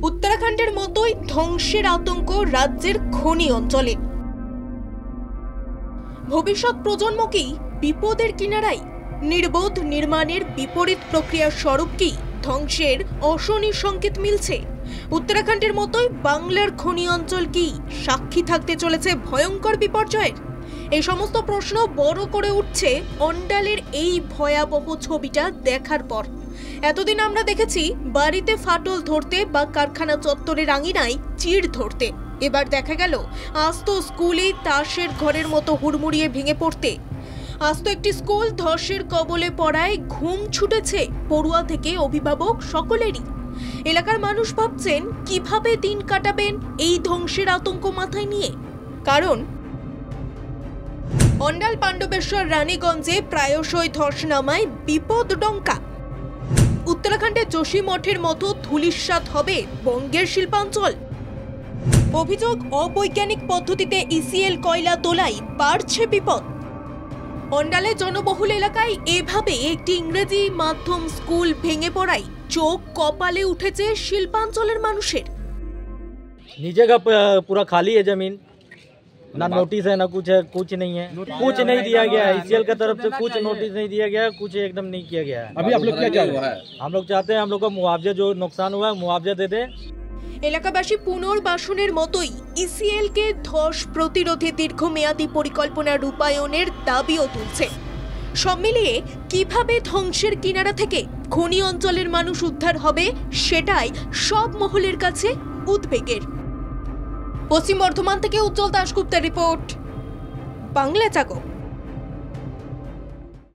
उत्तराखंडेर मतोई ध्वंसेर आतंक राज्येर खनि अंचले। भविष्यत प्रजन्मकेई विपदेर किनाराय निर्बोध निर्माणेर विपरीत प्रक्रिया स्वरूप की ध्वंसेर अशनि संकेत मिलছে। उत्तराखंडेर मतोई बांगलार खनि अंचल की साक्षी थाकते चलेছে भयंकर विपर्यয়ের। এই সমস্ত প্রশ্ন বড় করে উঠছে অন্ডালের এই ভয়াবহ ছবিটা দেখার পর। এতদিন আমরা দেখেছি বাড়িতে ফাটল ধরতে বা কারখানা চত্বরের আঙিনায় চিড় ধরতে, এবার দেখা গেল আস্ত স্কুলেই তাসের ঘরের মতো হুড়মুড়িয়ে ভেঙে পড়তে। আস্ত একটি স্কুল ধসের কবলে পড়ায় ঘুম ছুটেছে পড়ুয়া থেকে অভিভাবক সকলেরই। এলাকার মানুষ ভাবছেন কিভাবে দিন কাটাবেন এই ধ্বংসের আতঙ্ক মাথায় নিয়ে। কারণ অন্ডাল পাণ্ডবেশ্বর রানীগঞ্জে প্রায়শই ধস নামায় বিপদ ডঙ্কা। उत्तराखंडे जोशी मठेर मतो धूलिसाৎ হবে বঙ্গের শিল্পাঞ্চল। অভিযোগ অবৈজ্ঞানিক পদ্ধতিতে ইসিএল কয়লা তোলায় বাড়ছে বিপদ। অন্ডালে জনবহুল এলাকায় এভাবে একটি ইংরেজি মাধ্যম স্কুল ভেঙে পড়ায় চোখ কপালে উঠেছে শিল্পাঞ্চলের মানুষের। नीचे का पूरा खाली है जमीन, ना नोटिस है ना कुछ है, कुछ नहीं है, कुछ नहीं दिया गया है। ICL की तरफ से कुछ नोटिस नहीं दिया गया है, कुछ एकदम नहीं किया गया है। अभी आप लोग क्या हुआ है? हम लोग चाहते हैं हम लोग को मुआवजा, जो नुकसान हुआ है मुआवजा दे दे। এলাকাবাসী পুনর্বাসনের মতোই ইসিএল কে ধস প্রতিরোধে দীর্ঘমেয়াদী পরিকল্পনা রূপায়ণের দাবিও তুলছে। সব মিলিয়ে কিভাবে ধ্বংসের কিনারা থেকে খনি অঞ্চলের মানুষ উদ্ধার হবে সেটাই সব মহলের কাছে উদ্বেগের। পশ্চিম বর্ধমান থেকে উজ্জ্বল দাশগুপ্তের রিপোর্ট, বাংলা জাগো।